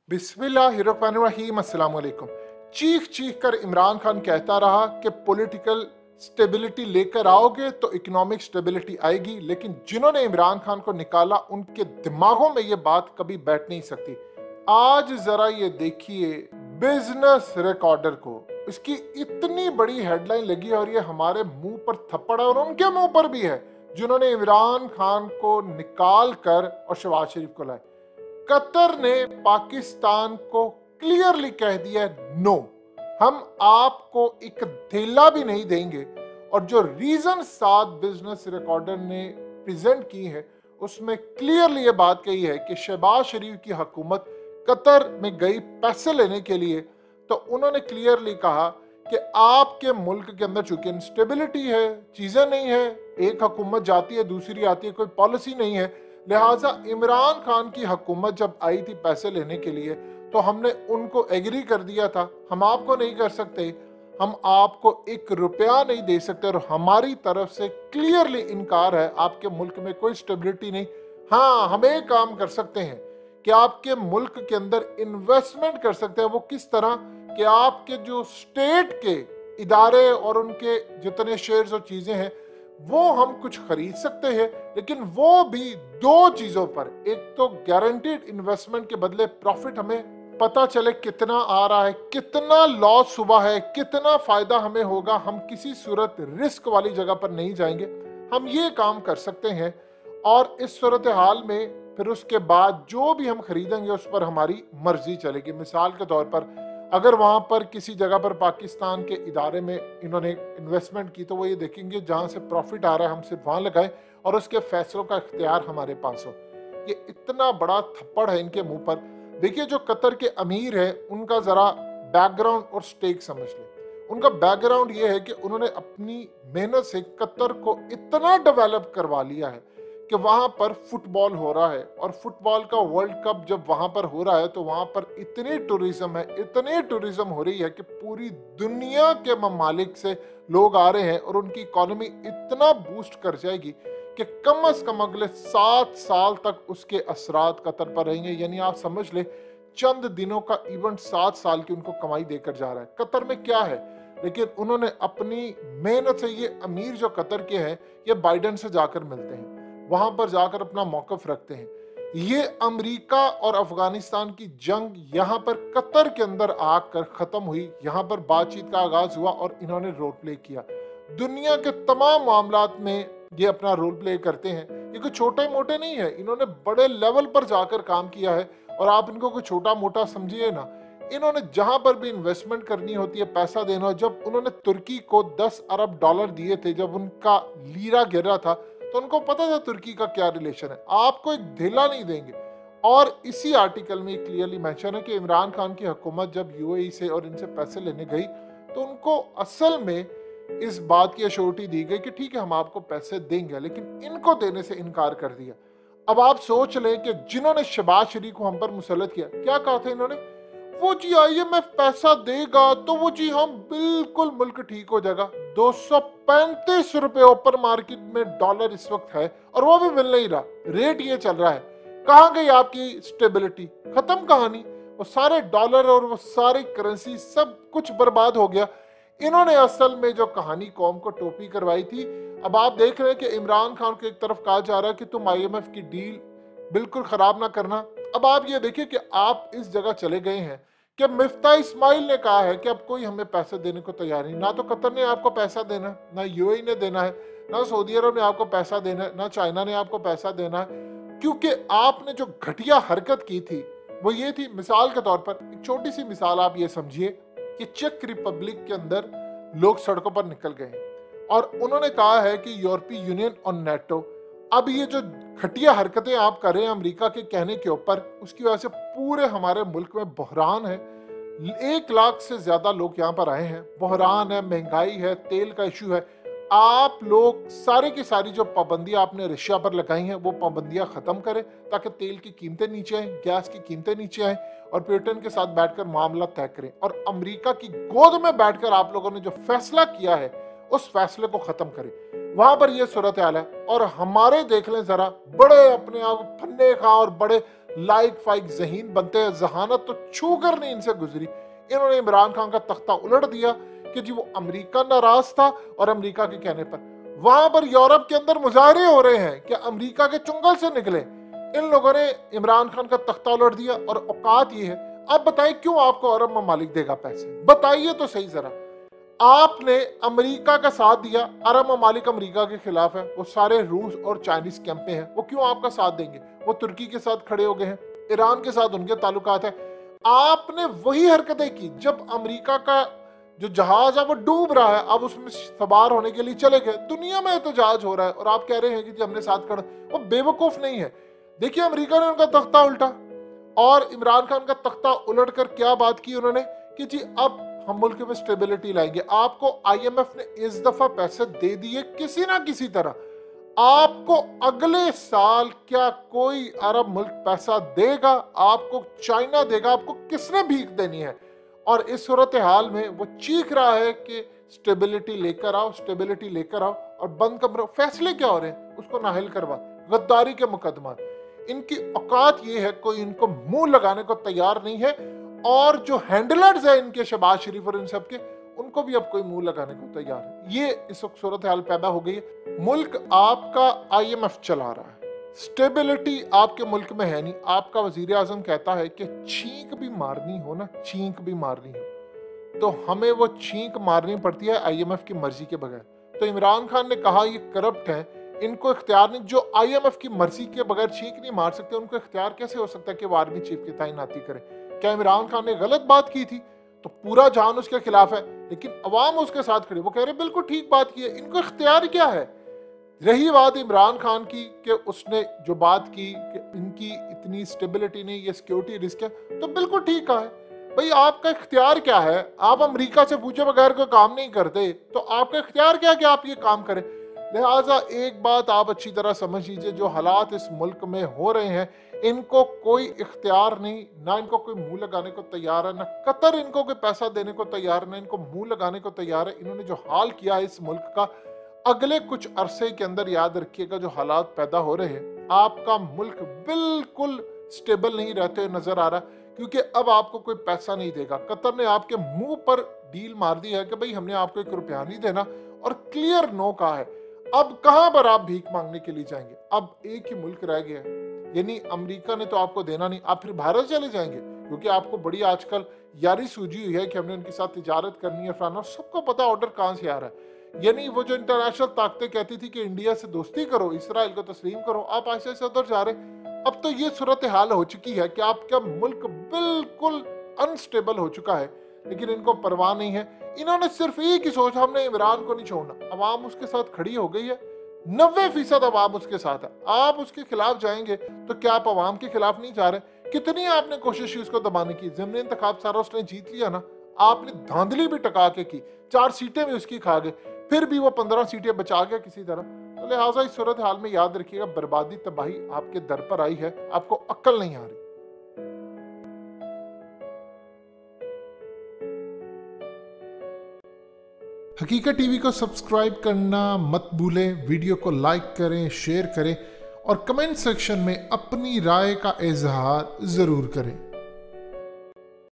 बिस्मिल्लाहिर्रहमानिर्रहीम। अस्सलाम वालेकुम। चीख चीख कर इमरान खान कहता रहा कि पॉलिटिकल स्टेबिलिटी लेकर आओगे तो इकोनॉमिक स्टेबिलिटी आएगी, लेकिन जिन्होंने इमरान खान को निकाला उनके दिमागों में ये बात कभी बैठ नहीं सकती। आज जरा ये देखिए बिजनेस रिकॉर्डर को, इसकी इतनी बड़ी हेडलाइन लगी है और ये हमारे मुंह पर थप्पड़ है और उनके मुंह पर भी है जिन्होंने इमरान खान को निकाल कर और शहबाज शरीफ को लाए। कतर ने पाकिस्तान को क्लियरली कह दिया नो, हम आपको एक धेला भी नहीं देंगे। और जो रीजन 7 बिजनेस रिकॉर्डर ने प्रेजेंट की है उसमें क्लियरली ये बात कही है कि शहबाज शरीफ की हुकूमत कतर में गई पैसे लेने के लिए, तो उन्होंने क्लियरली कहा कि आपके मुल्क के अंदर चूंकि इंस्टेबिलिटी है, चीजें नहीं है, एक हुकूमत जाती है दूसरी आती है, कोई पॉलिसी नहीं है, लिहाजा इमरान खान की हुकूमत जब आई थी पैसे लेने के लिए तो हमने उनको एग्री कर दिया था, हम आपको नहीं कर सकते, हम आपको 1 रुपया नहीं दे सकते और हमारी तरफ से क्लियरली इनकार है, आपके मुल्क में कोई स्टेबिलिटी नहीं। हाँ, हम एक काम कर सकते हैं कि आपके मुल्क के अंदर इन्वेस्टमेंट कर सकते हैं। वो किस तरह कि आपके जो स्टेट के इदारे और उनके जितने शेयर्स और चीजें हैं वो हम कुछ खरीद सकते हैं, लेकिन वो भी 2 चीजों पर। एक तो गारंटीड इन्वेस्टमेंट के बदले प्रॉफिट हमें पता चले कितना आ रहा है, कितना लॉस हुआ है, कितना फायदा हमें होगा, हम किसी सूरत रिस्क वाली जगह पर नहीं जाएंगे, हम ये काम कर सकते हैं। और इस सूरत हाल में फिर उसके बाद जो भी हम खरीदेंगे उस पर हमारी मर्जी चलेगी। मिसाल के तौर पर अगर वहां पर किसी जगह पर पाकिस्तान के इदारे में इन्होंने इन्वेस्टमेंट की तो वो ये देखेंगे जहां से प्रॉफिट आ रहा है हम सिर्फ वहां लगाएं और उसके फैसलों का इख्तियार हमारे पास हो। ये इतना बड़ा थप्पड़ है इनके मुंह पर। देखिए, जो कतर के अमीर है उनका जरा बैकग्राउंड और स्टेक समझ लें। उनका बैकग्राउंड ये है कि उन्होंने अपनी मेहनत से कतर को इतना डेवलप करवा लिया है कि वहां पर फुटबॉल हो रहा है और फुटबॉल का वर्ल्ड कप जब वहां पर हो रहा है तो वहां पर इतनी टूरिज्म है, इतनी टूरिज्म हो रही है कि पूरी दुनिया के ममालिक से लोग आ रहे हैं और उनकी इकोनॉमी इतना बूस्ट कर जाएगी कि कम से कम अगले 7 साल तक उसके असरात कतर पर रहेंगे। यानी आप समझ ले चंद दिनों का इवेंट 7 साल की उनको कमाई देकर जा रहा है। कतर में क्या है, लेकिन उन्होंने अपनी मेहनत से, ये अमीर जो कतर के हैं ये बाइडेन से जाकर मिलते हैं, वहां पर जाकर अपना मौकफ रखते हैं। ये अमेरिका और अफगानिस्तान की जंग यहाँ पर कतर के अंदर आकर खत्म हुई, यहाँ पर बातचीत का आगाज हुआ और इन्होंने रोल प्ले किया। दुनिया के तमाम मामलात में ये अपना रोल प्ले करते हैं। ये कोई छोटे मोटे नहीं है, इन्होंने बड़े लेवल पर जाकर काम किया है और आप इनको कोई छोटा मोटा समझिए ना। इन्होंने जहां पर भी इन्वेस्टमेंट करनी होती है, पैसा देना हो, जब उन्होंने तुर्की को 10 अरब डॉलर दिए थे जब उनका लीरा गिरा था तो उनको पता था तुर्की का क्या रिलेशन है, आपको एक ढीला नहीं देंगे। और इसी आर्टिकल में क्लियरली मेंशन है कि इमरान खान की हुकूमत जब यूएई से और इनसे पैसे लेने गई तो उनको असल में इस बात की अश्योरिटी दी गई कि ठीक है हम आपको पैसे देंगे, लेकिन इनको देने से इनकार कर दिया। अब आप सोच लें कि जिन्होंने शहबाज शरीफ को हम पर मुसल्लत किया, क्या कहा था इन्होंने, वो जी IMF पैसा देगा तो वो जी हम बिल्कुल मुल्क ठीक हो जाएगा। 235 रुपए ऊपर मार्केट में डॉलर इस वक्त है और वो भी मिल नहीं रहा, रेट ये चल रहा है। कहां गई आपकी स्टेबिलिटी, खत्म कहानी। वो सारे डॉलर और वो सारी करेंसी सब कुछ बर्बाद हो गया। इन्होंने असल में जो कहानी कौम को टोपी करवाई थी। अब आप देख रहे हैं कि इमरान खान को एक तरफ कहा जा रहा है कि तुम IMF की डील बिल्कुल खराब ना करना। अब आप ये देखिए कि आप इस जगह चले गए हैं कि मिफ्ता इस्माइल ने कहा है कि अब कोई हमें पैसे देने को तैयार नहीं। ना तो कतर ने आपको पैसा देना है, ना UAE ने देना है, ना सऊदी अरब ने आपको पैसा देना है, ना चाइना ने आपको पैसा देना है, क्योंकि आपने जो घटिया हरकत की थी वो ये थी। मिसाल के तौर पर एक छोटी सी मिसाल आप ये समझिए कि चेक रिपब्लिक के अंदर लोग सड़कों पर निकल गए हैं और उन्होंने कहा है कि यूरोपीय यूनियन और नेटो, अब ये जो घटिया हरकतें आप कर रहे हैं अमेरिका के कहने के ऊपर, उसकी वजह से पूरे हमारे मुल्क में बहरान है। 1 लाख से ज्यादा लोग यहाँ पर आए हैं, बहरान है, महंगाई है, तेल का इशू है। आप लोग सारी की सारी जो पाबंदियां आपने रशिया पर लगाई हैं वो पाबंदियां खत्म करें ताकि तेल की कीमतें नीचे आए, गैस की कीमतें नीचे आए और ब्रिटेन के साथ बैठकर मामला तय करें। और अमेरिका की गोद में बैठकर आप लोगों ने जो फैसला किया है उस फैसले को खत्म करें। वहां पर यह सूरत हाल है। और हमारे देख लें जरा, बड़े अपने आप फन्ने खा और बड़े लाइक फाइक जहीन बनते हैं, जहानत तो छू कर नहीं इनसे गुजरी। इन्होंने इमरान खान का तख्ता उलट दिया कि जी वो अमेरिका नाराज था और अमेरिका के कहने पर वहां पर यूरोप के अंदर मुजाहरे हो रहे हैं कि अमेरिका के चुंगल से निकले। इन लोगों ने इमरान खान का तख्ता उलट दिया और औकात ये है। अब बताइए क्यों आपको अरब ममालिक देगा पैसे, बताइए तो सही जरा। आपने अमेरिका का साथ दिया, अरब ममालिक अमेरिका के खिलाफ है, वो सारे रूस और चाइनीज कैंपे हैं, वो क्यों आपका साथ देंगे? वो तुर्की के साथ खड़े हो गए हैं, ईरान के साथ उनके ताल्लुकात है। आपने वही हरकतें की जब अमेरिका का जो जहाज है वो डूब रहा है, अब उसमें सवार होने के लिए चले गए। दुनिया में एहतजाज हो रहा है और आप कह रहे हैं कि हमने साथ खड़ा। वो बेवकूफ नहीं है। देखिए अमेरिका ने उनका तख्ता उल्टा और इमरान खान का तख्ता उलट कर क्या बात की उन्होंने कि जी अब हम मुल्क में स्टेबिलिटी लाएंगे। आपको IMF ने इस दफा पैसे दे दिए किसी ना किसी तरह। आपको अगले साल क्या कोई अरब मुल्क पैसा देगा? आपको चाइना देगा? आपको किसने भीख देनी है? और इस सूरत हाल में वो चीख रहा है कि स्टेबिलिटी लेकर आओ, स्टेबिलिटी लेकर आओ, और बंद कमरो। फैसले क्या हो रहे हैं? उसको नाहिल करवा, गद्दारी के मुकदमा। इनकी औकात ये है, कोई इनको मुंह लगाने को तैयार नहीं है। और जो हैंडलर्स है इनके, शहबाज शरीफ और इन सब के, उनको भी अब कोई मुंह लगाने को तैयार है। ये इस वक्त सूरत हाल पैदा हो गई है। मुल्क आपका IMF चला रहा है, स्टेबिलिटी आपके मुल्क में है नहीं। आपका वजीर आजम कहता है कि छींक भी मारनी हो ना, छींक भी मारनी हो तो हमें वो छींक मारनी पड़ती है IMF की मर्जी के बगैर। तो इमरान खान ने कहा ये करप्ट है, इनको इख्तियार नहीं, जो IMF की मर्जी के बगैर छींक नहीं मार सकते, उनको इख्तियार कैसे हो सकता है कि वो आर्मी चीफ की तैनाती करे? क्या इमरान खान ने गलत बात की थी तो पूरा जहान उसके खिलाफ है, लेकिन अवाम उसके साथ खड़ी, वो कह रहे बिल्कुल ठीक बात की है। इनको इख्तियार क्या है? रही बात इमरान खान की कि उसने जो बात की कि इनकी इतनी स्टेबिलिटी नहीं, ये सिक्योरिटी रिस्क है, तो बिल्कुल ठीक है भाई। आपका इख्तियार क्या है? आप अमेरिका से पूछे बगैर कोई काम नहीं करते, तो आपका इख्तियार क्या है कि आप ये काम करें? लिहाजा एक बात आप अच्छी तरह समझ लीजिए, जो हालात इस मुल्क में हो रहे हैं, इनको कोई इख्तियार नहीं, ना इनको कोई मुंह लगाने को तैयार है, ना कतर इनको कोई पैसा देने को तैयार है, ना इनको मुंह लगाने को तैयार है। इन्होंने जो हाल किया है इस मुल्क का, अगले कुछ अरसे के अंदर याद रखिएगा जो हालात पैदा हो रहे हैं, आपका मुल्क बिल्कुल स्टेबल नहीं रहते हुए नजर आ रहा, क्योंकि अब आपको कोई पैसा नहीं देगा। कतर ने आपके मुंह पर डील मार दी है कि भाई हमने आपको 1 रुपया नहीं देना, और क्लियर नो कहा है। अब कहां पर आप भीख मांगने के लिए जाएंगे? अब एक ही मुल्क रह गया है, यानी अमेरिका ने तो आपको देना नहीं, आप फिर भारत चले जाएंगे, क्योंकि आपको बड़ी आजकल यारी सूझी हुई है कि हमने उनके साथ तिजारत करनी है फलाना। सबको पता ऑर्डर कहां से आ रहा है। यानी वो जो इंटरनेशनल ताकतें कहती थी कि इंडिया से दोस्ती करो, इसराइल को तस्लीम करो, आप ऐसे ऐसे उधर जा रहे। अब तो ये सूरत हाल हो चुकी है कि आपका मुल्क बिल्कुल अनस्टेबल हो चुका है, लेकिन इनको परवाह नहीं है। इन्होंने सिर्फ एक ही सोचा, हमने इमरान को नहीं छोड़ना। अवाम उसके साथ खड़ी हो गई है, 90% अवाम उसके साथ है। आप उसके खिलाफ जाएंगे तो क्या आप अवाम के खिलाफ नहीं जा रहे? कितनी आपने कोशिश की उसको दबाने की, ज़िमनी इंतखाब सारा उसने जीत लिया ना, आपने धांधली भी टका के की, 4 सीटें भी उसकी खा गए, फिर भी वो 15 सीटें बचा गया किसी तरह। तो लिहाजा इस सूरत हाल में याद रखिएगा, बर्बादी तबाही आपके दर पर आई है, आपको अक्ल नहीं आ रही। हकीकत टीवी को सब्सक्राइब करना मत भूलें, वीडियो को लाइक करें, शेयर करें और कमेंट सेक्शन में अपनी राय का इजहार जरूर करें।